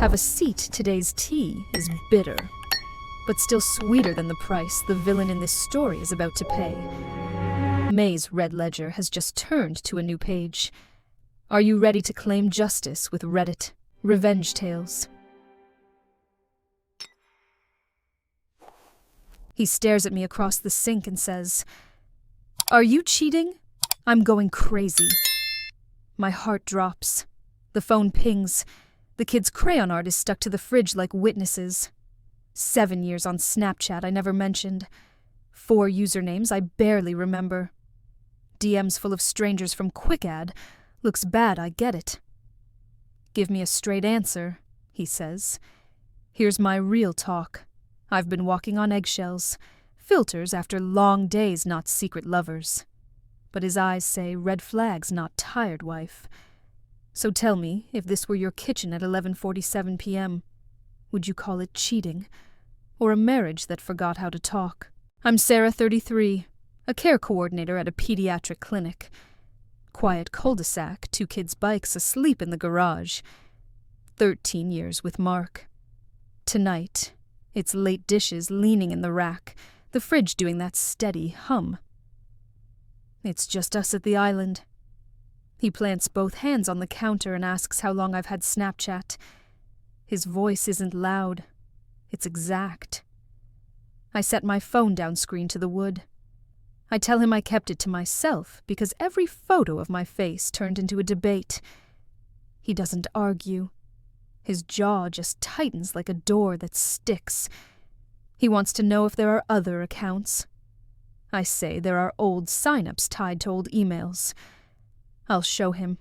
Have a seat, today's tea is bitter, but still sweeter than the price the villain in this story is about to pay. May's red ledger has just turned to a new page. Are you ready to claim justice with Reddit? Revenge tales. He stares at me across the sink and says, "Are you cheating? I'm going crazy." My heart drops. The phone pings. The kid's crayon art is stuck to the fridge like witnesses. 7 years on Snapchat I never mentioned. 4 usernames I barely remember. DMs full of strangers from Quick Ad. Looks bad, I get it. "Give me a straight answer," he says. "Here's my real talk. I've been walking on eggshells. Filters after long days, not secret lovers." But his eyes say red flags, not tired wife. So tell me, if this were your kitchen at 11:47 p.m., would you call it cheating? Or a marriage that forgot how to talk? I'm Sarah, 33, a care coordinator at a pediatric clinic. Quiet cul-de-sac, 2 kids' bikes asleep in the garage. 13 years with Mark. Tonight, it's late dishes leaning in the rack, the fridge doing that steady hum. It's just us at the island. He plants both hands on the counter and asks how long I've had Snapchat. His voice isn't loud. It's exact. I set my phone down screen to the wood. I tell him I kept it to myself because every photo of my face turned into a debate. He doesn't argue. His jaw just tightens like a door that sticks. He wants to know if there are other accounts. I say there are old sign-ups tied to old emails. I'll show him.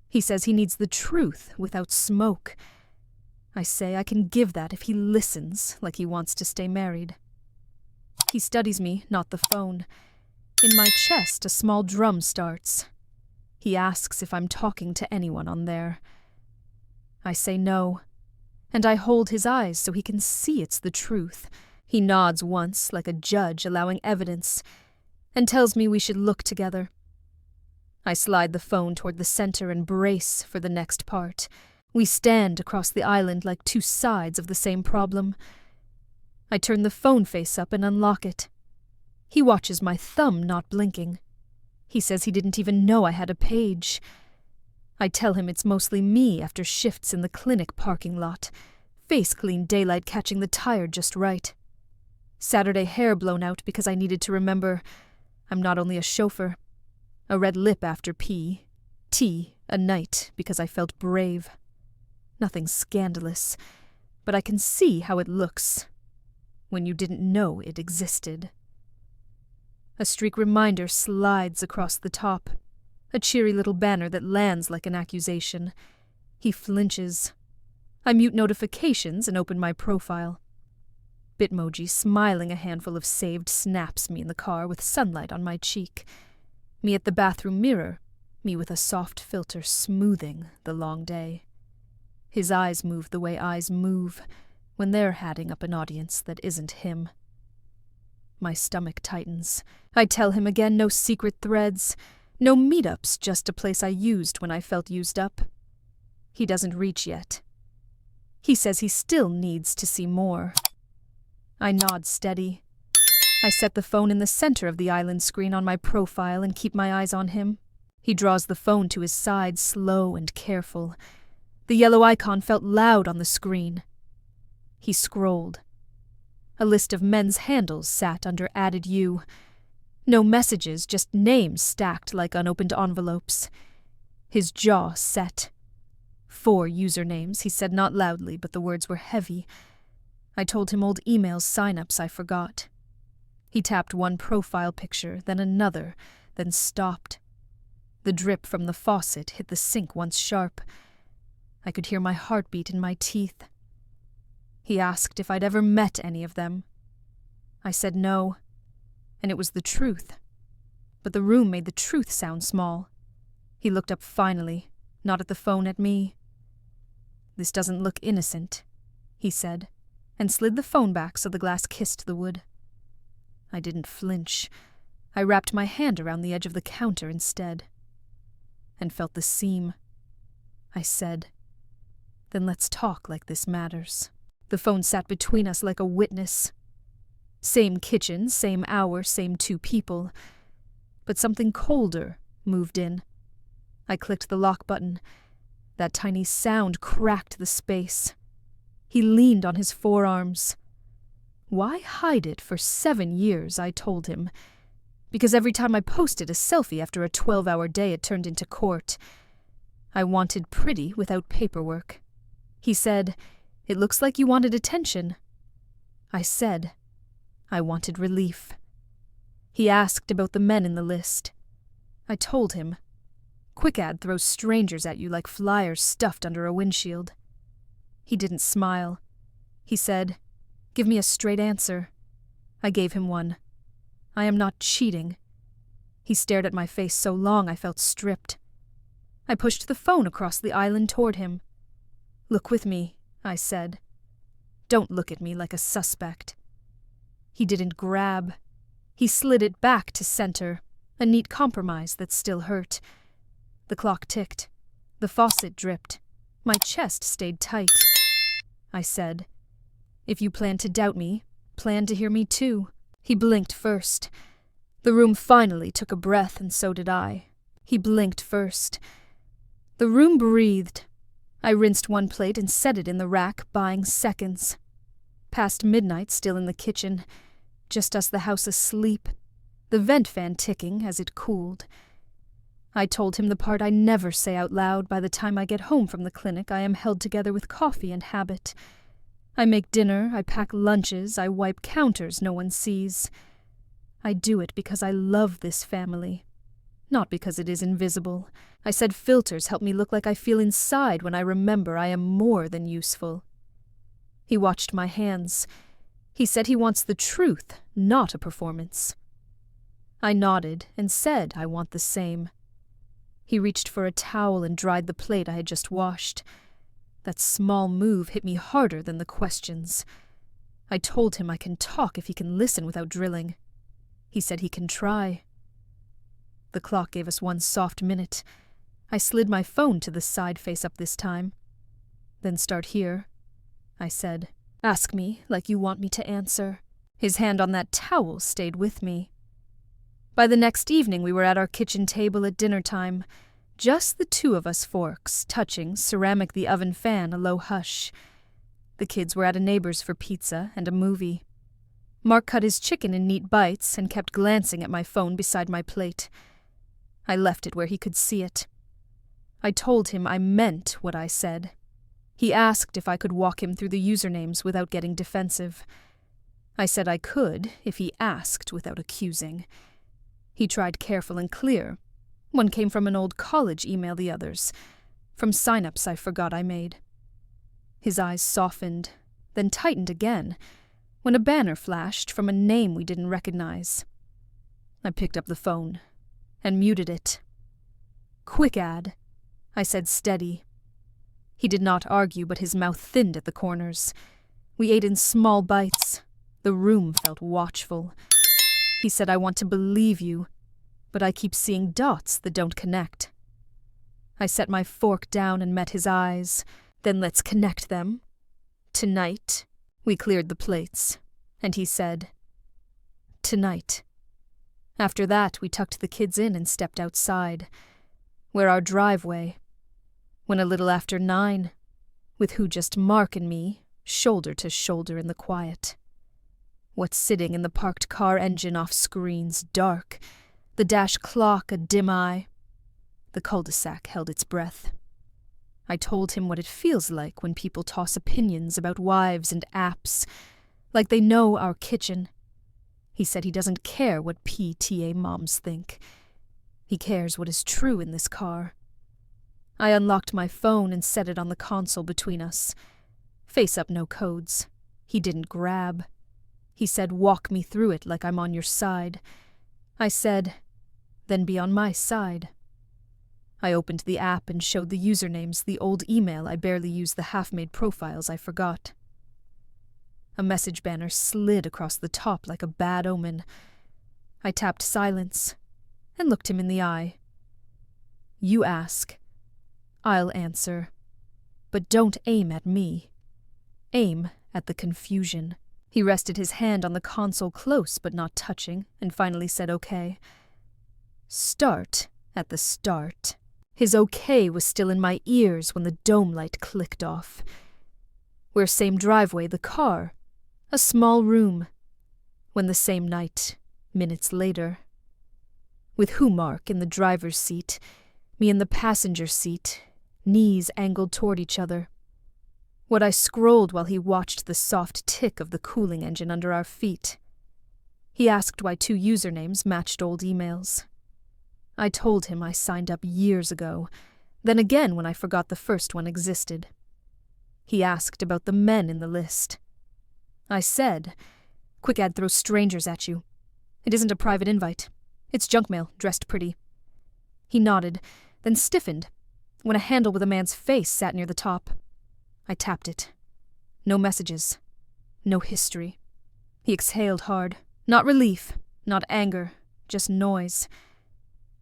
He says he needs the truth without smoke. I say I can give that if he listens like he wants to stay married. He studies me, not the phone. In my chest, a small drum starts. He asks if I'm talking to anyone on there. I say no, and I hold his eyes so he can see it's the truth. He nods once, like a judge allowing evidence, and tells me we should look together. I slide the phone toward the center and brace for the next part. We stand across the island like 2 sides of the same problem. I turn the phone face up and unlock it. He watches my thumb not blinking. He says he didn't even know I had a page. I tell him it's mostly me after shifts in the clinic parking lot. Face clean daylight catching the tire just right. Saturday hair blown out because I needed to remember I'm not only a chauffeur. A red lip after pee. Tea, a night because I felt brave. Nothing scandalous, but I can see how it looks when you didn't know it existed. A streak reminder slides across the top. A cheery little banner that lands like an accusation. He flinches. I mute notifications and open my profile. Bitmoji smiling a handful of saved snaps me in the car with sunlight on my cheek. Me at the bathroom mirror. Me with a soft filter smoothing the long day. His eyes move the way eyes move when they're hatting up an audience that isn't him. My stomach tightens. I tell him again no secret threads. No meetups, just a place I used when I felt used up. He doesn't reach yet. He says he still needs to see more. I nod steady. I set the phone in the center of the island screen on my profile and keep my eyes on him. He draws the phone to his side, slow and careful. The yellow icon felt loud on the screen. He scrolled. A list of men's handles sat under added you. No messages, just names stacked like unopened envelopes. His jaw set. 4 usernames, he said not loudly, but the words were heavy. I told him old emails sign-ups I forgot. He tapped one profile picture, then another, then stopped. The drip from the faucet hit the sink once sharp. I could hear my heartbeat in my teeth. He asked if I'd ever met any of them. I said no, and it was the truth. But the room made the truth sound small. He looked up finally, not at the phone, at me. "This doesn't look innocent," he said, and slid the phone back so the glass kissed the wood. I didn't flinch. I wrapped my hand around the edge of the counter instead, and felt the seam. I said, Then let's talk like this matters. The phone sat between us like a witness. Same kitchen, same hour, same two people. But something colder moved in. I clicked the lock button. That tiny sound cracked the space. He leaned on his forearms. Why hide it for 7 years, I told him. Because every time I posted a selfie after a 12-hour day, it turned into court. I wanted pretty without paperwork. He said, "It looks like you wanted attention." I said, I wanted relief. He asked about the men in the list. I told him. Quick Ad throws strangers at you like flyers stuffed under a windshield. He didn't smile. He said, "Give me a straight answer." I gave him one. I am not cheating. He stared at my face so long I felt stripped. I pushed the phone across the island toward him. "Look with me," I said. "Don't look at me like a suspect." He didn't grab. He slid it back to center, a neat compromise that still hurt. The clock ticked. The faucet dripped. My chest stayed tight. I said, "If you plan to doubt me, plan to hear me too." He blinked first. The room finally took a breath, and so did I. He blinked first. The room breathed. I rinsed one plate and set it in the rack, buying seconds. Past midnight, still in the kitchen. Just us, the house asleep. The vent fan ticking as it cooled. I told him the part I never say out loud. By the time I get home from the clinic, I am held together with coffee and habit. I make dinner, I pack lunches, I wipe counters no one sees. I do it because I love this family, not because it is invisible. I said filters help me look like I feel inside when I remember I am more than useful. He watched my hands. He said he wants the truth, not a performance. I nodded and said I want the same. He reached for a towel and dried the plate I had just washed. That small move hit me harder than the questions. I told him I can talk if he can listen without drilling. He said he can try. The clock gave us one soft minute. I slid my phone to the side face up this time. "Then start here," I said. "Ask me like you want me to answer." His hand on that towel stayed with me. By the next evening we were at our kitchen table at dinner time. Just the two of us forks, touching, ceramic the oven fan, a low hush. The kids were at a neighbor's for pizza and a movie. Mark cut his chicken in neat bites and kept glancing at my phone beside my plate. I left it where he could see it. I told him I meant what I said. He asked if I could walk him through the usernames without getting defensive. I said I could if he asked without accusing. He tried careful and clear. One came from an old college email, the others from sign-ups I forgot I made. His eyes softened, then tightened again, when a banner flashed from a name we didn't recognize. I picked up the phone and muted it. "Quick Ad," I said steady. He did not argue, but his mouth thinned at the corners. We ate in small bites. The room felt watchful. He said, "I want to believe you, but I keep seeing dots that don't connect." I set my fork down and met his eyes. "Then let's connect them. Tonight." We cleared the plates, and he said, "Tonight." After that, we tucked the kids in and stepped outside. Where our driveway. When a little after 9, with who just Mark and me, shoulder to shoulder in the quiet. What's sitting in the parked car engine off screens, dark. The dash clock a dim eye. The cul-de-sac held its breath. I told him what it feels like when people toss opinions about wives and apps, like they know our kitchen. He said he doesn't care what PTA moms think. He cares what is true in this car. I unlocked my phone and set it on the console between us. Face up, no codes. He didn't grab. He said, "Walk me through it like I'm on your side." I said, "Then be on my side." I opened the app and showed the usernames, the old email I barely used, the half-made profiles I forgot. A message banner slid across the top like a bad omen. I tapped silence and looked him in the eye. "You ask. I'll answer. But don't aim at me. Aim at the confusion. He rested his hand on the console close but not touching, and finally said okay. Start at the start. His okay was still in my ears when the dome light clicked off. We're same driveway, the car. A small room. When the same night, minutes later. With Humark in the driver's seat, me in the passenger seat, knees angled toward each other. What I scrolled while he watched the soft tick of the cooling engine under our feet. He asked why 2 usernames matched old emails. I told him I signed up years ago, then again when I forgot the first one existed. He asked about the men in the list. I said, "Quick ad throws strangers at you. It isn't a private invite. It's junk mail, dressed pretty." He nodded, then stiffened, when a handle with a man's face sat near the top. I tapped it. No messages. No history. He exhaled hard. Not relief, not anger, just noise.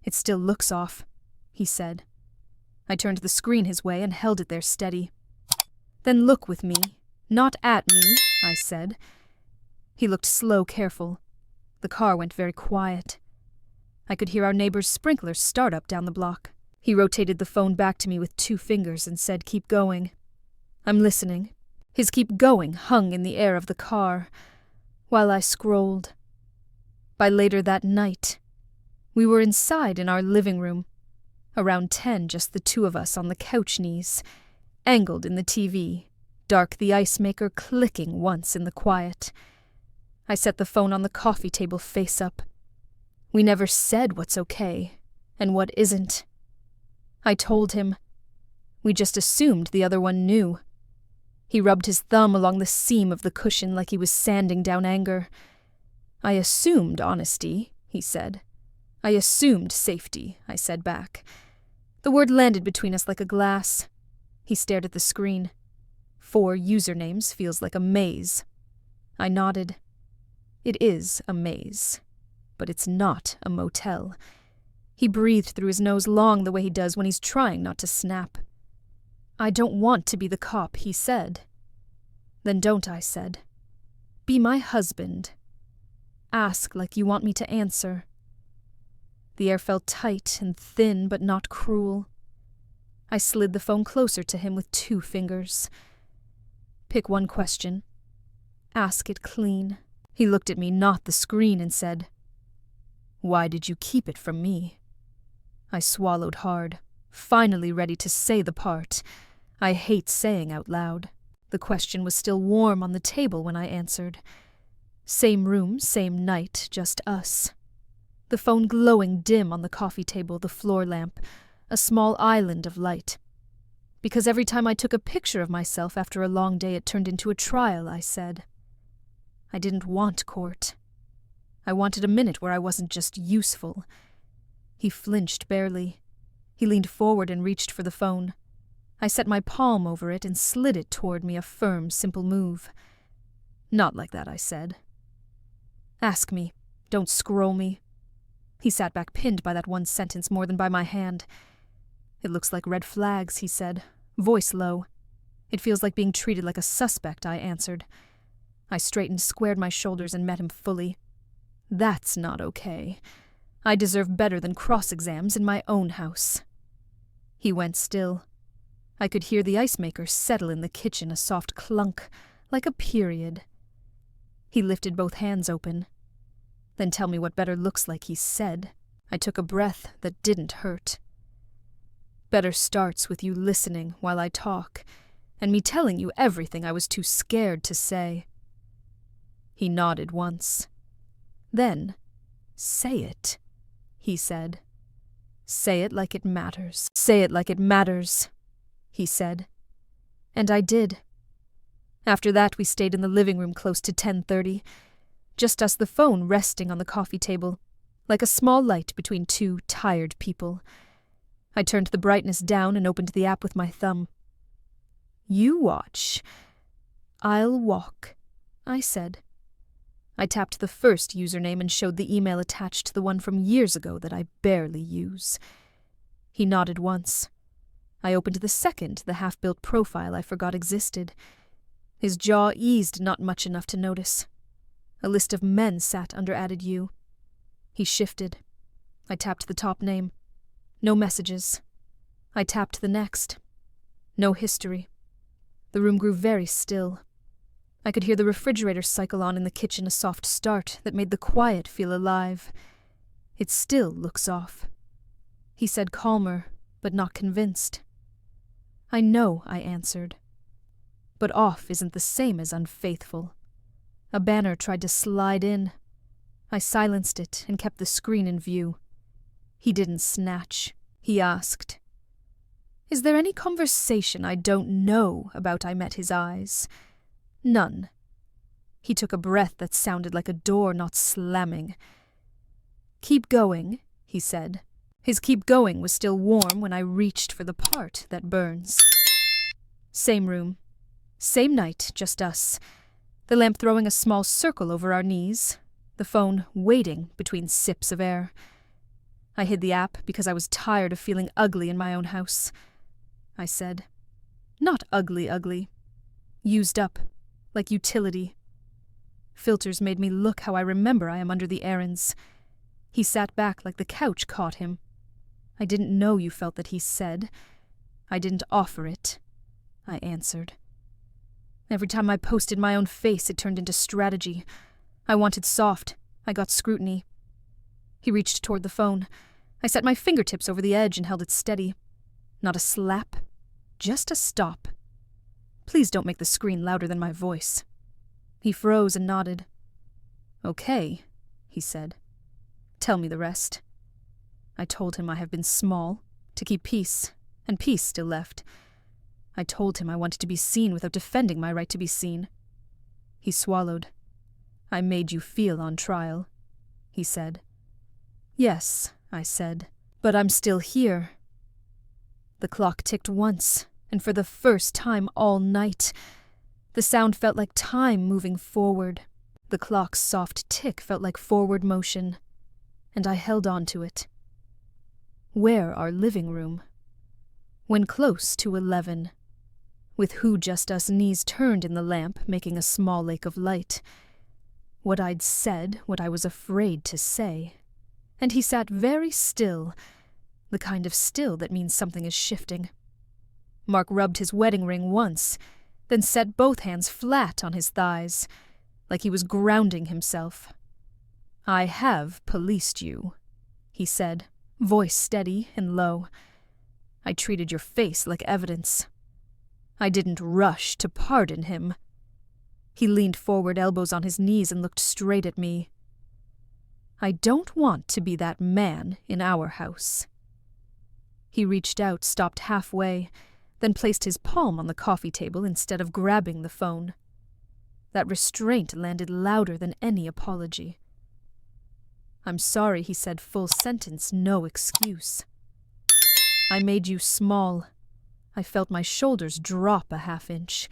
"It still looks off," he said. I turned the screen his way and held it there steady. "Then look with me, not at me," I said. He looked slow, careful. The car went very quiet. I could hear our neighbor's sprinklers start up down the block. He rotated the phone back to me with 2 fingers and said, "Keep going." I'm listening. His "keep going" hung in the air of the car, while I scrolled. By later that night, we were inside in our living room, around 10, just the 2 of us on the couch knees, angled in the TV, Dark the ice maker clicking once in the quiet. I set the phone on the coffee table face up. We never said what's okay and what isn't. I told him. We just assumed the other one knew. He rubbed his thumb along the seam of the cushion like he was sanding down anger. "I assumed honesty," he said. "I assumed safety," I said back. The word landed between us like a glass. He stared at the screen. 4 usernames feels like a maze. I nodded. It is a maze, but it's not a motel. He breathed through his nose long the way he does when he's trying not to snap. "I don't want to be the cop," he said. "Then don't," I said. "Be my husband. Ask like you want me to answer." The air felt tight and thin but not cruel. I slid the phone closer to him with 2 fingers. "Pick one question. Ask it clean." He looked at me, not the screen, and said, "Why did you keep it from me?" I swallowed hard, finally ready to say the part I hate saying out loud. The question was still warm on the table when I answered. Same room, same night, just us. The phone glowing dim on the coffee table, the floor lamp, a small island of light. Because every time I took a picture of myself after a long day it turned into a trial, I said. I didn't want court. I wanted a minute where I wasn't just useful. He flinched barely. He leaned forward and reached for the phone. I set my palm over it and slid it toward me, a firm, simple move. "Not like that," I said. "Ask me. Don't scroll me." He sat back pinned by that one sentence more than by my hand. "It looks like red flags," he said, voice low. "It feels like being treated like a suspect," I answered. I straightened, squared my shoulders, and met him fully. "That's not okay. I deserve better than cross-exams in my own house." He went still. I could hear the ice maker settle in the kitchen, a soft clunk, like a period. He lifted both hands open. "Then tell me what better looks like," he said. I took a breath that didn't hurt. "Better starts with you listening while I talk, and me telling you everything I was too scared to say." He nodded once. Then, "Say it," he said. "Say it like it matters. Say it like it matters," he said. And I did. After that we stayed in the living room close to 10:30, just us, the phone resting on the coffee table, like a small light between 2 tired people. I turned the brightness down and opened the app with my thumb. "You watch. I'll walk," I said. I tapped the first username and showed the email attached to the one from years ago that I barely use. He nodded once. I opened the second, the half-built profile I forgot existed. His jaw eased not much enough to notice. A list of men sat under added U. He shifted. I tapped the top name. No messages. I tapped the next. No history. The room grew very still. I could hear the refrigerator cycle on in the kitchen, a soft start that made the quiet feel alive. It still looks off. He said calmer, but not convinced. I know, I answered. But off isn't the same as unfaithful. A banner tried to slide in. I silenced it and kept the screen in view. He didn't snatch. He asked, "Is there any conversation I don't know about?" I met his eyes. None. He took a breath that sounded like a door not slamming. "Keep going," he said. His keep going was still warm when I reached for the part that burns. Same room. Same night, just us. The lamp throwing a small circle over our knees. The phone waiting between sips of air. I hid the app because I was tired of feeling ugly in my own house. I said, "Not ugly, ugly. Used up. Like utility." Filters made me look how I remember I am under the errands. He sat back like the couch caught him. "I didn't know you felt that," he said. "I didn't offer it," I answered. Every time I posted my own face, it turned into strategy. I wanted soft. I got scrutiny. He reached toward the phone. I set my fingertips over the edge and held it steady. Not a slap, just a stop. "Please don't make the screen louder than my voice." He froze and nodded. "Okay," he said. "Tell me the rest." I told him I have been small, to keep peace, and peace still left. I told him I wanted to be seen without defending my right to be seen. He swallowed. "I made you feel on trial," he said. "Yes," I said, "but I'm still here." The clock ticked once, and for the first time all night. The sound felt like time moving forward. The clock's soft tick felt like forward motion, and I held on to it. Where our living room? When close to 11, with who just us knees turned in the lamp, making a small lake of light. What I'd said, what I was afraid to say. And he sat very still, the kind of still that means something is shifting. Mark rubbed his wedding ring once, then set both hands flat on his thighs, like he was grounding himself. "I have policed you," he said, voice steady and low. "I treated your face like evidence. I didn't rush to pardon him." He leaned forward, elbows on his knees, and looked straight at me. "I don't want to be that man in our house." He reached out, stopped halfway, then placed his palm on the coffee table instead of grabbing the phone. That restraint landed louder than any apology. "I'm sorry," he said, full sentence, no excuse. "I made you small." I felt my shoulders drop a half-inch.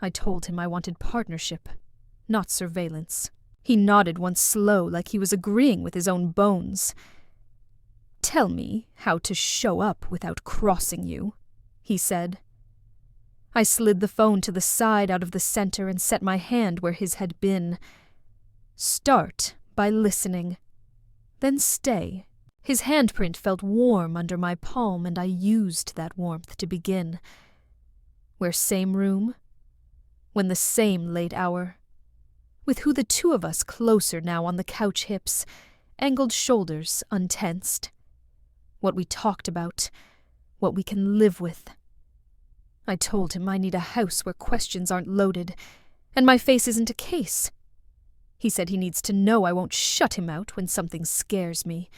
I told him I wanted partnership, not surveillance. He nodded once slow, like he was agreeing with his own bones. "Tell me how to show up without crossing you," he said. I slid the phone to the side out of the center and set my hand where his had been. "Start by listening. Then stay." His handprint felt warm under my palm, and I used that warmth to begin. Where same room? When the same late hour? With who the two of us closer now on the couch hips, angled shoulders untensed. What we talked about, what we can live with. I told him I need a house where questions aren't loaded, and my face isn't a case. He said he needs to know I won't shut him out when something scares me.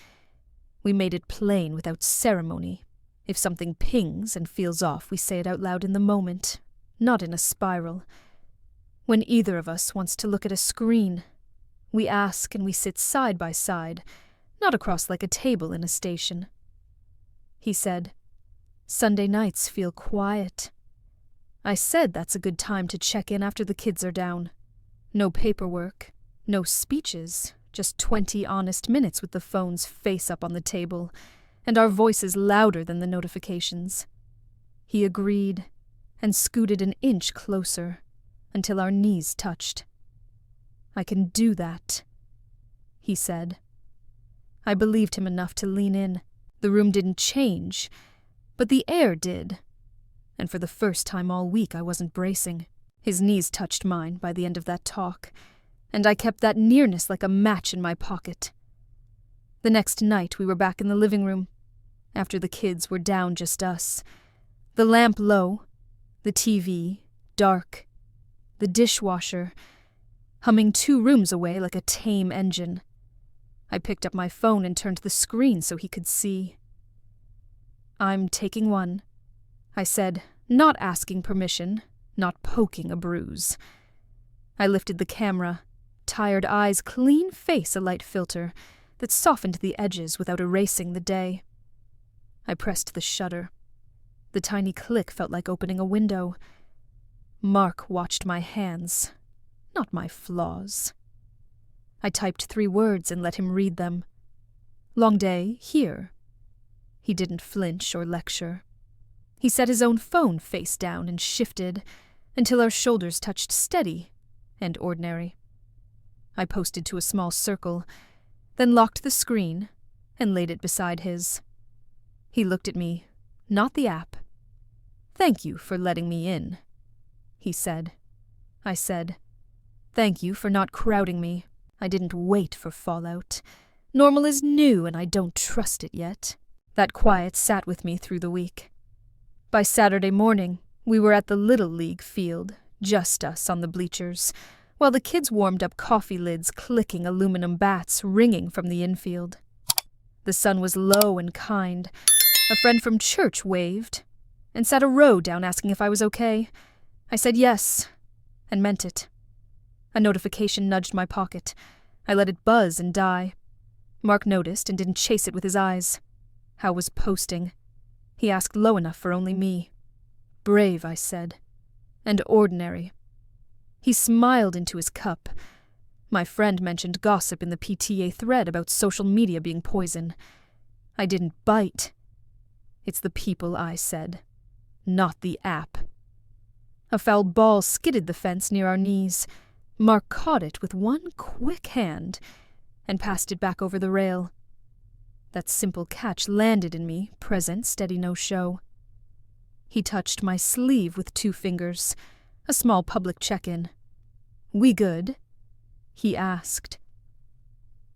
We made it plain without ceremony. If something pings and feels off, we say it out loud in the moment, not in a spiral. When either of us wants to look at a screen, we ask and we sit side by side, not across like a table in a station. He said, "Sunday nights feel quiet." I said that's a good time to check in after the kids are down. No paperwork, no speeches, just 20 honest minutes with the phone's face up on the table, and our voices louder than the notifications. He agreed, and scooted an inch closer, until our knees touched. "I can do that," he said. I believed him enough to lean in. The room didn't change, but the air did. And for the first time all week I wasn't bracing. His knees touched mine by the end of that talk, and I kept that nearness like a match in my pocket. The next night we were back in the living room, after the kids were down just us. The lamp low, the TV dark, the dishwasher humming 2 rooms away like a tame engine. I picked up my phone and turned the screen so he could see. "I'm taking one," I said, not asking permission, not poking a bruise. I lifted the camera, tired eyes, clean face a light filter that softened the edges without erasing the day. I pressed the shutter. The tiny click felt like opening a window. Mark watched my hands, not my flaws. I typed 3 words and let him read them. "Long day, here." He didn't flinch or lecture. He set his own phone face down and shifted until our shoulders touched steady and ordinary. I posted to a small circle, then locked the screen and laid it beside his. He looked at me, not the app. "Thank you for letting me in," he said. I said, "Thank you for not crowding me. I didn't wait for fallout. Normal is new and I don't trust it yet." That quiet sat with me through the week. By Saturday morning, we were at the Little League field, just us on the bleachers, while the kids warmed up coffee lids clicking aluminum bats ringing from the infield. The sun was low and kind. A friend from church waved and sat a row down asking if I was okay. I said yes, and meant it. A notification nudged my pocket. I let it buzz and die. Mark noticed and didn't chase it with his eyes. How was posting? He asked low enough for only me. "Brave," I said, "and ordinary." He smiled into his cup. My friend mentioned gossip in the PTA thread about social media being poison. I didn't bite. "It's the people," I said, "not the app." A foul ball skidded the fence near our knees. Mark caught it with one quick hand and passed it back over the rail. That simple catch landed in me, present, steady, no show. He touched my sleeve with 2 fingers, a small public check-in. "We good?" he asked.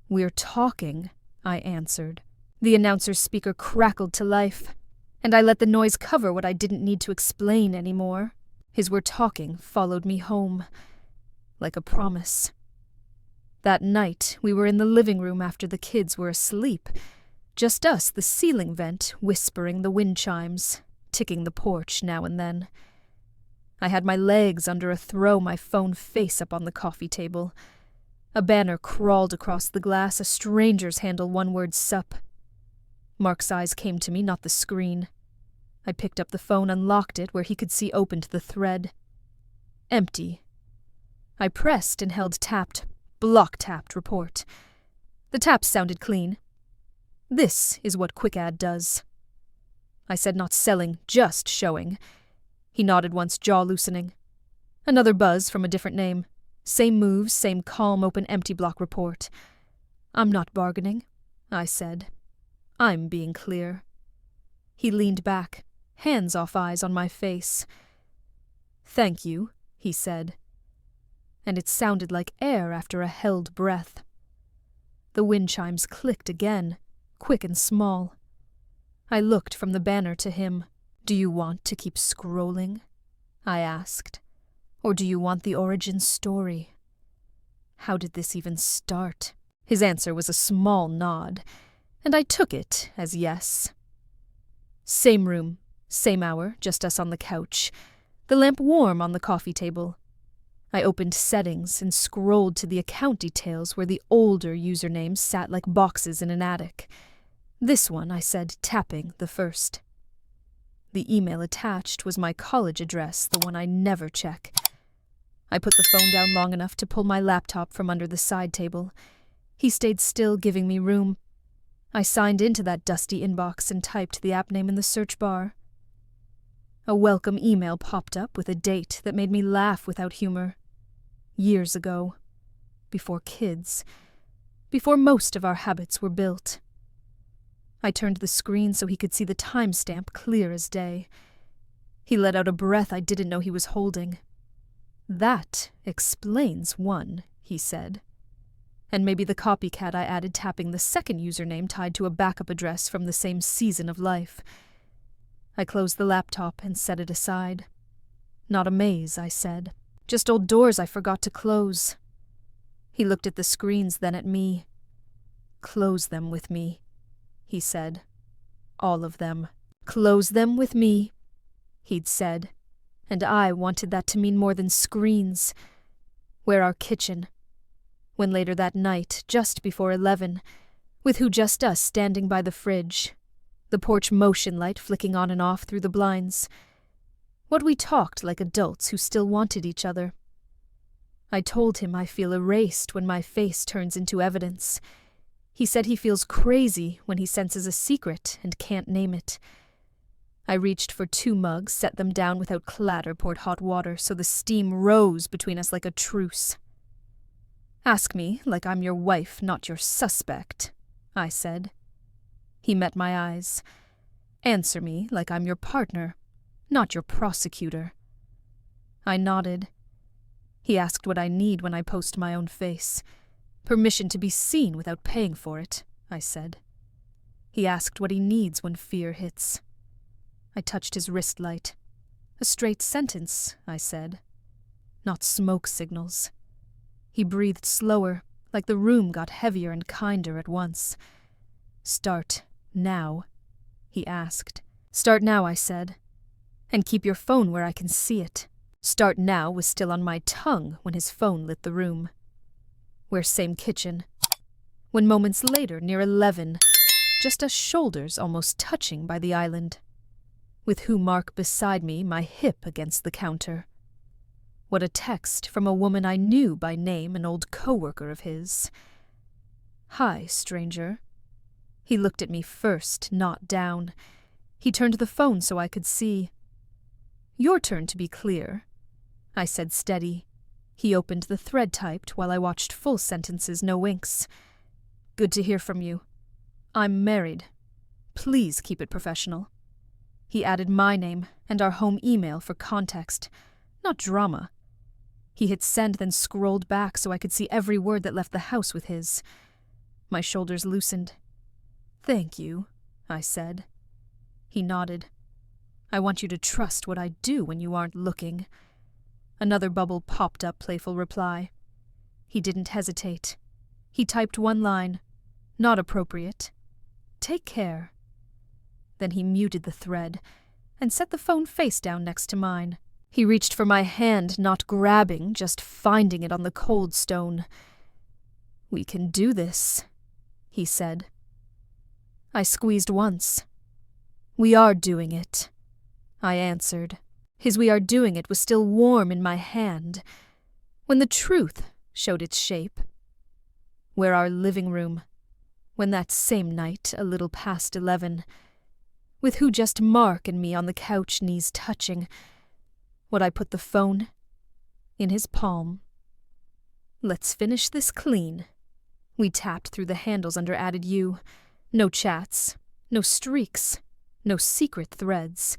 "We're talking," I answered. The announcer's speaker crackled to life, and I let the noise cover what I didn't need to explain anymore. His "we're talking" followed me home, like a promise. That night, we were in the living room after the kids were asleep, just us, the ceiling vent, whispering the wind chimes, ticking the porch now and then. I had my legs under a throw, my phone face up on the coffee table. A banner crawled across the glass, a stranger's handle, one word sup. Mark's eyes came to me, not the screen. I picked up the phone, unlocked it where he could see opened the thread. Empty. I pressed and held tapped, block-tapped report. The taps sounded clean. "This is what Quick Ad does." I said not selling, just showing. He nodded once, jaw loosening. Another buzz from a different name. Same moves, same calm, open, empty block report. "I'm not bargaining," I said. "I'm being clear." He leaned back, hands off eyes on my face. "Thank you," he said. And it sounded like air after a held breath. The wind chimes clicked again, quick and small. I looked from the banner to him. "Do you want to keep scrolling?" I asked. "Or do you want the origin story? How did this even start?" His answer was a small nod, and I took it as yes. Same room, same hour, just us on the couch. The lamp warm on the coffee table. I opened settings and scrolled to the account details where the older usernames sat like boxes in an attic. "This one," I said, tapping the first. The email attached was my college address, the one I never check. I put the phone down long enough to pull my laptop from under the side table. He stayed still, giving me room. I signed into that dusty inbox and typed the app name in the search bar. A welcome email popped up with a date that made me laugh without humor. Years ago. Before kids. Before most of our habits were built. I turned the screen so he could see the timestamp clear as day. He let out a breath I didn't know he was holding. "That explains one," he said. And maybe the copycat I added tapping the second username tied to a backup address from the same season of life. I closed the laptop and set it aside. "Not a maze," I said. "Just old doors I forgot to close." He looked at the screens, then at me. "Close them with me," he said. "All of them. Close them with me," he'd said. And I wanted that to mean more than screens. Where our kitchen. When later that night, just before 11, with who just us standing by the fridge, the porch motion light flicking on and off through the blinds. What we talked like adults who still wanted each other. I told him I feel erased when my face turns into evidence. He said he feels crazy when he senses a secret and can't name it. I reached for 2 mugs, set them down without clatter, poured hot water so the steam rose between us like a truce. "Ask me like I'm your wife, not your suspect," I said. He met my eyes. "Answer me like I'm your partner, not your prosecutor." I nodded. He asked what I need when I post my own face. "Permission to be seen without paying for it," I said. He asked what he needs when fear hits. I touched his wrist light. "A straight sentence," I said. "Not smoke signals." He breathed slower, like the room got heavier and kinder at once. "Start now?" he asked. "Start now," I said. "And keep your phone where I can see it." "Start now" was still on my tongue when his phone lit the room. We're same kitchen. When moments later, near 11, just us shoulders almost touching by the island. With who Mark beside me, my hip against the counter. What a text from a woman I knew by name, an old co-worker of his. "Hi, stranger." He looked at me first, not down. He turned the phone so I could see. "Your turn to be clear," I said steady. He opened the thread typed while I watched full sentences, no inks. "Good to hear from you. I'm married. Please keep it professional." He added my name and our home email for context, not drama. He hit send, then scrolled back so I could see every word that left the house with his. My shoulders loosened. "Thank you," I said. He nodded. "I want you to trust what I do when you aren't looking." Another bubble popped up, playful reply. He didn't hesitate. He typed one line. "Not appropriate. Take care." Then he muted the thread and set the phone face down next to mine. He reached for my hand, not grabbing, just finding it on the cold stone. "We can do this," he said. I squeezed once. "We are doing it," I answered. His "we are doing it" was still warm in my hand when the truth showed its shape. Where our living room, when that same night, a little past 11, with who just Mark and me on the couch, knees touching, would I put the phone in his palm. "Let's finish this clean." We tapped through the handles under added U. No chats, no streaks, no secret threads.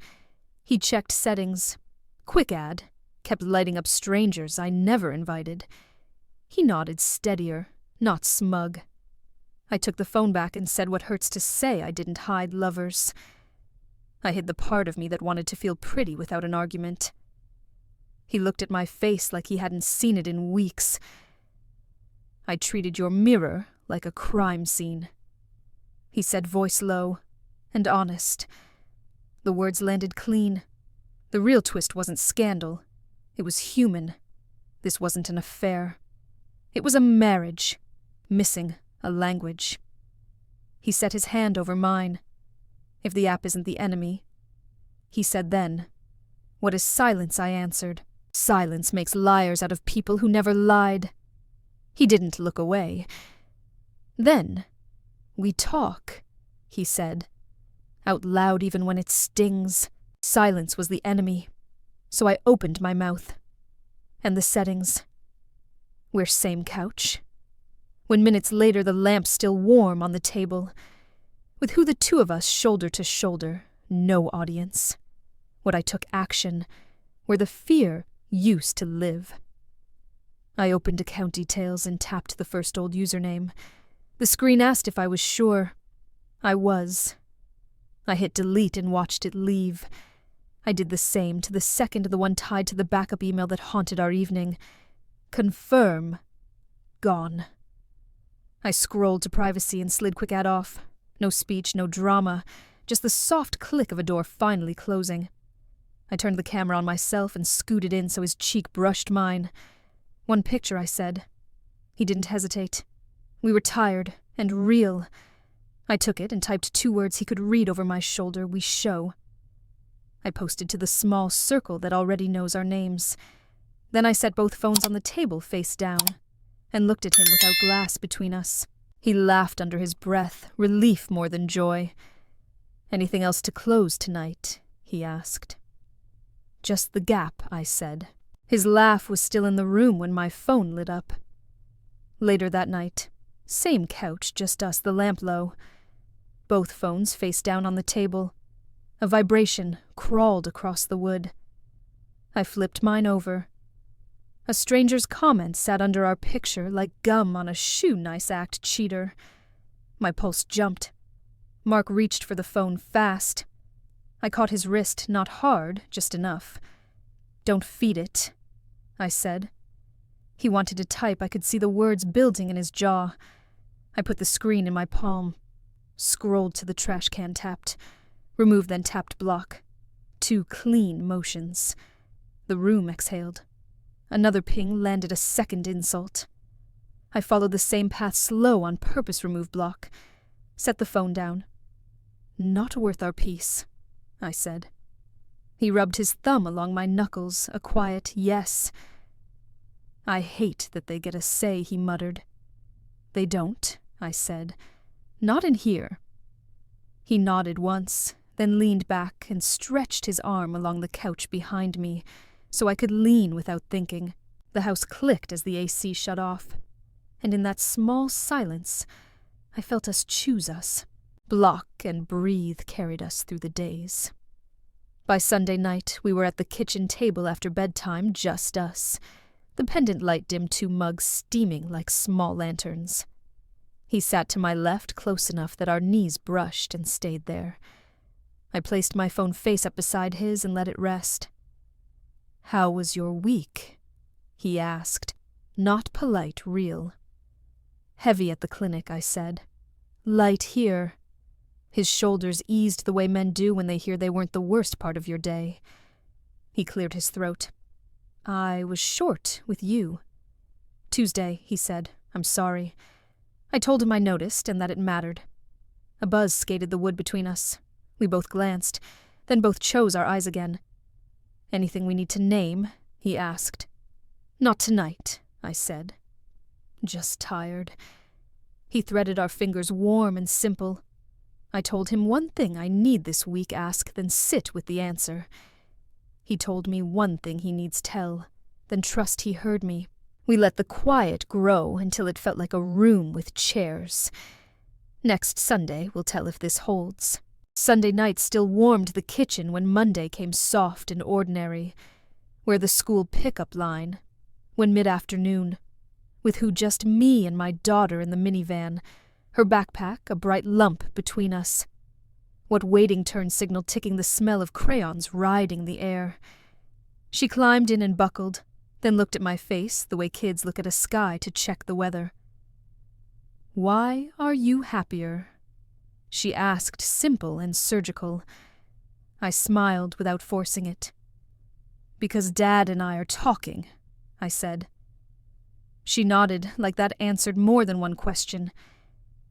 He checked settings. Quick add. Kept lighting up strangers I never invited. He nodded steadier, not smug. I took the phone back and said what hurts to say I didn't hide lovers. I hid the part of me that wanted to feel pretty without an argument. He looked at my face like he hadn't seen it in weeks. "I treated your mirror like a crime scene," he said, voice low and honest. The words landed clean. The real twist wasn't scandal. It was human. This wasn't an affair. It was a marriage, missing a language. He set his hand over mine. "If the app isn't the enemy," he said then. "What is silence?" I answered. "Silence makes liars out of people who never lied." He didn't look away. "Then we talk," he said, out loud even when it stings. Silence was the enemy, so I opened my mouth. And the settings. We're same couch. When minutes later the lamp still warm on the table. With who the two of us shoulder to shoulder, no audience. What I took action, where the fear used to live. I opened account details and tapped the first old username. The screen asked if I was sure. I was. I hit delete and watched it leave. I did the same to the second of the one tied to the backup email that haunted our evening. Confirm. Gone. I scrolled to privacy and slid quick ad off. No speech, no drama, just the soft click of a door finally closing. I turned the camera on myself and scooted in so his cheek brushed mine. One picture, I said. He didn't hesitate. We were tired and real. I took it and typed 2 words he could read over my shoulder, we show. I posted to the small circle that already knows our names. Then I set both phones on the table face down and looked at him without glass between us. He laughed under his breath, relief more than joy. Anything else to close tonight? He asked. Just the gap, I said. His laugh was still in the room when my phone lit up. Later that night, same couch, just us, the lamp low. Both phones face down on the table. A vibration crawled across the wood. I flipped mine over. A stranger's comment sat under our picture like gum on a shoe, nice act, cheater. My pulse jumped. Mark reached for the phone fast. I caught his wrist, not hard, just enough. Don't feed it, I said. He wanted to type. I could see the words building in his jaw. I put the screen in my palm. Scrolled to the trash can, tapped. Removed, then tapped block. 2 clean motions. The room exhaled. Another ping landed a second insult. I followed the same path slow on purpose, remove block. Set the phone down. Not worth our peace, I said. He rubbed his thumb along my knuckles, a quiet yes. I hate that they get a say, he muttered. They don't, I said. Not in here. He nodded once, then leaned back and stretched his arm along the couch behind me, so I could lean without thinking. The house clicked as the AC shut off, and in that small silence, I felt us choose us. Block and breathe carried us through the days. By Sunday night, we were at the kitchen table after bedtime, just us. The pendant light dimmed 2 mugs steaming like small lanterns. He sat to my left close enough that our knees brushed and stayed there. I placed my phone face up beside his and let it rest. How was your week? He asked, not polite, real. Heavy at the clinic, I said. Light here. His shoulders eased the way men do when they hear they weren't the worst part of your day. He cleared his throat. I was short with you. Tuesday, he said. I'm sorry. I told him I noticed and that it mattered. A buzz skated the wood between us. We both glanced, then both chose our eyes again. Anything we need to name? He asked. Not tonight, I said. Just tired. He threaded our fingers warm and simple. I told him one thing I need this week ask, then sit with the answer. He told me one thing he needs tell, then trust he heard me. We let the quiet grow until it felt like a room with chairs. Next Sunday we'll tell if this holds. Sunday night still warmed the kitchen when Monday came soft and ordinary. Where the school pickup line. When mid-afternoon. With who just me and my daughter in the minivan. Her backpack a bright lump between us. What waiting turn signal ticking the smell of crayons riding the air. She climbed in and buckled, then looked at my face the way kids look at a sky to check the weather. Why are you happier? She asked, simple and surgical. I smiled without forcing it. Because Dad and I are talking, I said. She nodded, like that answered more than one question.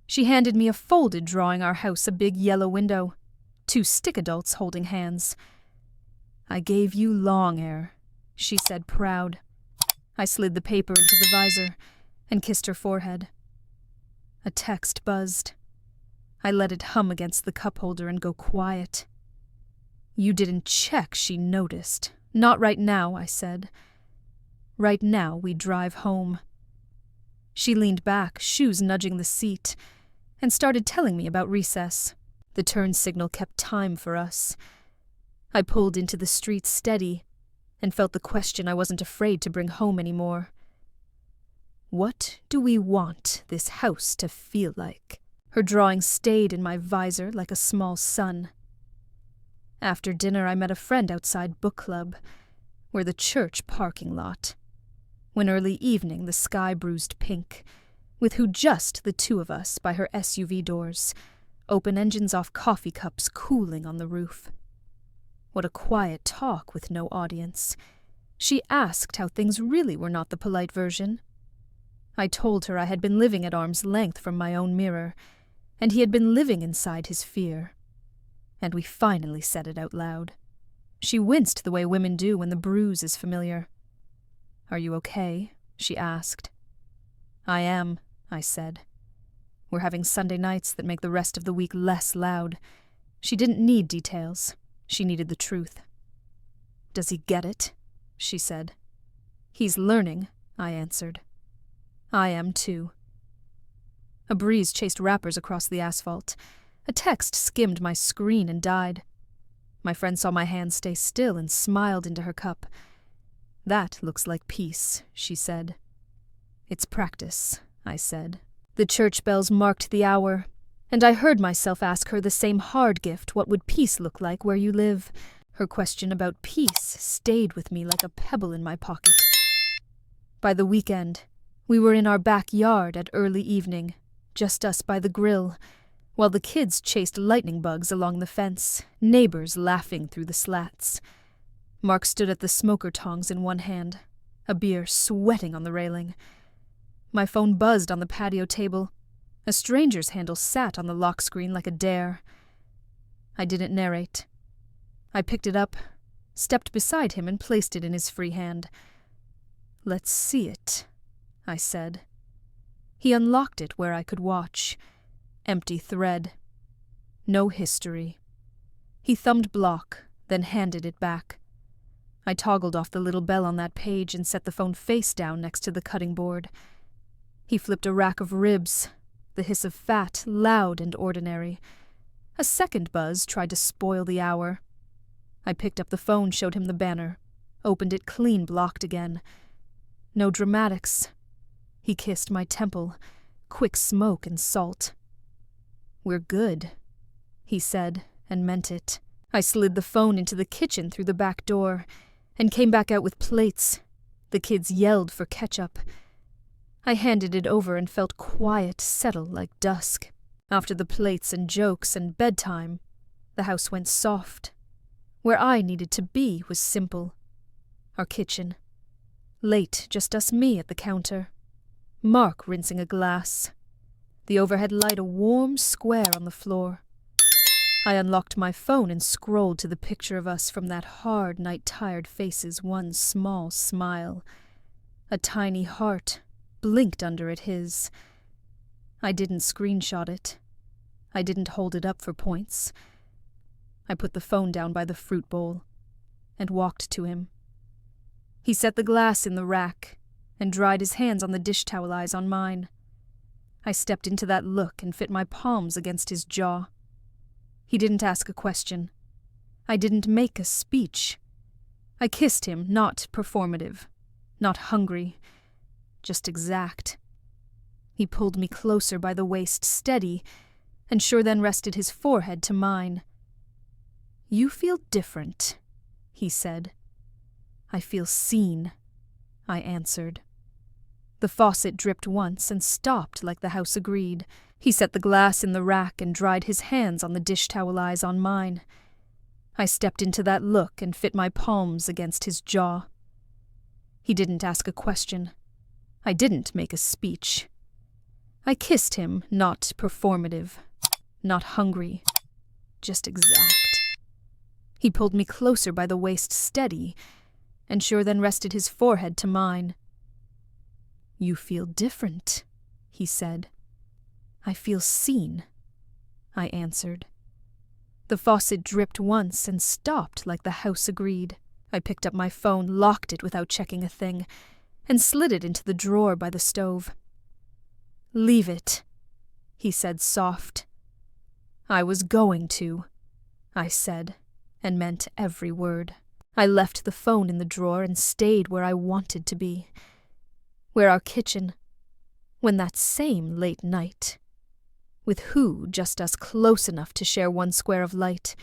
She handed me a folded drawing our house a big yellow window. 2 stick adults holding hands. I gave you long hair, she said, proud. I slid the paper into the visor and kissed her forehead. A text buzzed. I let it hum against the cup holder and go quiet. You didn't check, she noticed. Not right now, I said. Right now we drive home. She leaned back, shoes nudging the seat, and started telling me about recess. The turn signal kept time for us. I pulled into the street steady and felt the question I wasn't afraid to bring home anymore. What do we want this house to feel like? Her drawing stayed in my visor like a small sun. After dinner I met a friend outside book club, where the church parking lot. When early evening the sky bruised pink, with who just the two of us by her SUV doors, open engines off coffee cups cooling on the roof. What a quiet talk with no audience. She asked how things really were not the polite version. I told her I had been living at arm's length from my own mirror, and he had been living inside his fear. And we finally said it out loud. She winced the way women do when the bruise is familiar. Are you okay? She asked. I am, I said. We're having Sunday nights that make the rest of the week less loud. She didn't need details. She needed the truth. Does he get it? She said. He's learning, I answered. I am too. A breeze chased wrappers across the asphalt. A text skimmed my screen and died. My friend saw my hand stay still and smiled into her cup. That looks like peace, she said. It's practice, I said. The church bells marked the hour, and I heard myself ask her the same hard gift, what would peace look like where you live? Her question about peace stayed with me like a pebble in my pocket. By the weekend, we were in our backyard at early evening, just us by the grill, while the kids chased lightning bugs along the fence, neighbors laughing through the slats. Mark stood at the smoker tongs in one hand, a beer sweating on the railing. My phone buzzed on the patio table. A stranger's handle sat on the lock screen like a dare. I didn't narrate. I picked it up, stepped beside him and placed it in his free hand. Let's see it, I said. He unlocked it where I could watch. Empty thread. No history. He thumbed block, then handed it back. I toggled off the little bell on that page and set the phone face down next to the cutting board. He flipped a rack of ribs, the hiss of fat, loud and ordinary. A second buzz tried to spoil the hour. I picked up the phone, showed him the banner, opened it clean blocked again. No dramatics. He kissed my temple, quick smoke and salt. We're good, he said, and meant it. I slid the phone into the kitchen through the back door and came back out with plates. The kids yelled for ketchup. I handed it over and felt quiet settle like dusk. After the plates and jokes and bedtime, the house went soft. Where I needed to be was simple. Our kitchen. Late, just us me at the counter. Mark rinsing a glass. The overhead light a warm square on the floor. I unlocked my phone and scrolled to the picture of us from that hard, night-tired face's one small smile. A tiny heart blinked under it his. I didn't screenshot it. I didn't hold it up for points. I put the phone down by the fruit bowl and walked to him. He set the glass in the rack and dried his hands on the dish towel eyes on mine. I stepped into that look and fit my palms against his jaw. He didn't ask a question. I didn't make a speech. I kissed him, not performative, not hungry, just exact. He pulled me closer by the waist, steady, and sure then rested his forehead to mine. You feel different, he said. I feel seen, I answered. The faucet dripped once and stopped like the house agreed. He set the glass in the rack and dried his hands on the dish towel eyes on mine. I stepped into that look and fit my palms against his jaw. He didn't ask a question. I didn't make a speech. I kissed him, not performative, not hungry, just exact. He pulled me closer by the waist, steady, and sure then rested his forehead to mine. You feel different, he said. I feel seen, I answered. The faucet dripped once and stopped like the house agreed. I picked up my phone, locked it without checking a thing, and slid it into the drawer by the stove. "Leave it," he said soft. "I was going to," I said, and meant every word. I left the phone in the drawer and stayed where I wanted to be. Where our kitchen, when that same late night, with who just us close enough to share one square of light,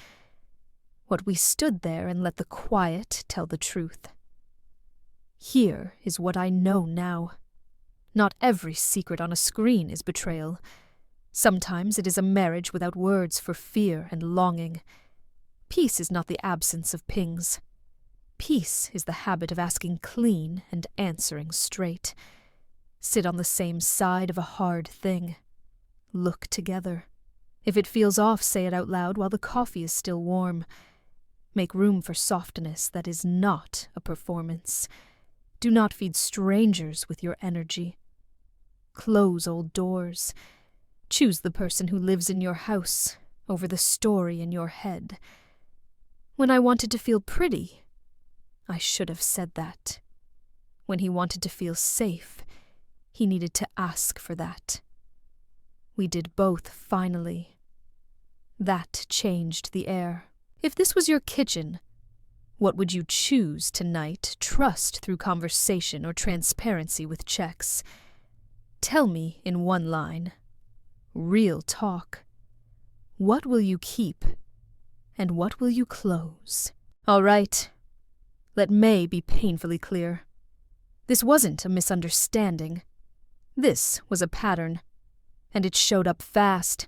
what we stood there and let the quiet tell the truth. Here is what I know now. Not every secret on a screen is betrayal. Sometimes it is a marriage without words for fear and longing. Peace is not the absence of pings. Peace is the habit of asking clean and answering straight. Sit on the same side of a hard thing. Look together. If it feels off, say it out loud while the coffee is still warm. Make room for softness that is not a performance. Do not feed strangers with your energy. Close old doors. Choose the person who lives in your house over the story in your head. When I wanted to feel pretty, I should have said that. When he wanted to feel safe, he needed to ask for that. We did both finally. That changed the air. If this was your kitchen, what would you choose tonight? Trust through conversation or transparency with checks? Tell me in one line. Real talk. What will you keep, and what will you close? All right. Let May be painfully clear. This wasn't a misunderstanding. This was a pattern, and it showed up fast.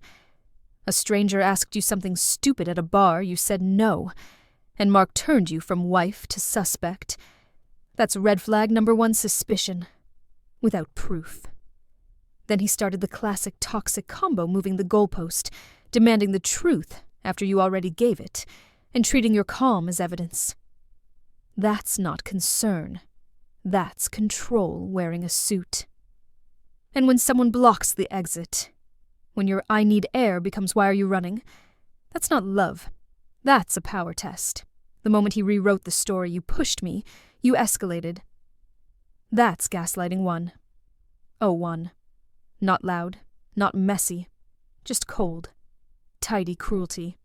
A stranger asked you something stupid at a bar, you said no, and Mark turned you from wife to suspect. That's red flag number 1, suspicion, without proof. Then he started the classic toxic combo, moving the goalpost, demanding the truth after you already gave it, and treating your calm as evidence. That's not concern. That's control wearing a suit. And when someone blocks the exit, when your "I need air" becomes "why are you running?" That's not love. That's a power test. The moment he rewrote the story, you pushed me, you escalated. That's gaslighting 1. Oh, 1. Not loud, not messy, just cold, tidy cruelty.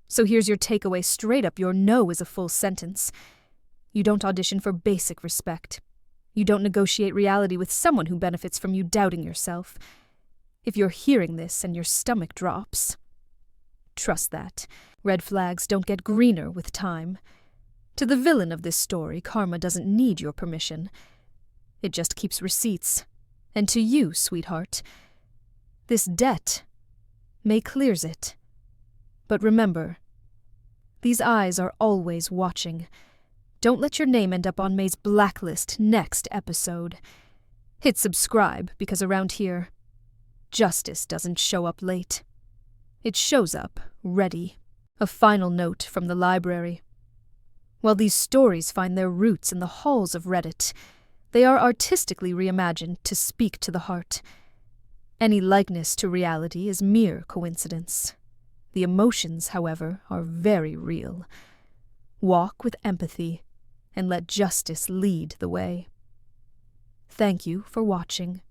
So here's your takeaway straight up. Your no is a full sentence. You don't audition for basic respect. You don't negotiate reality with someone who benefits from you doubting yourself. If you're hearing this and your stomach drops, trust that. Red flags don't get greener with time. To the villain of this story, karma doesn't need your permission. It just keeps receipts. And to you, sweetheart, this debt May clears it. But remember, these eyes are always watching. Don't let your name end up on May's blacklist next episode. Hit subscribe, because around here, justice doesn't show up late. It shows up ready. A final note from the library. While these stories find their roots in the halls of Reddit, they are artistically reimagined to speak to the heart. Any likeness to reality is mere coincidence. The emotions, however, are very real. Walk with empathy and let justice lead the way. Thank you for watching.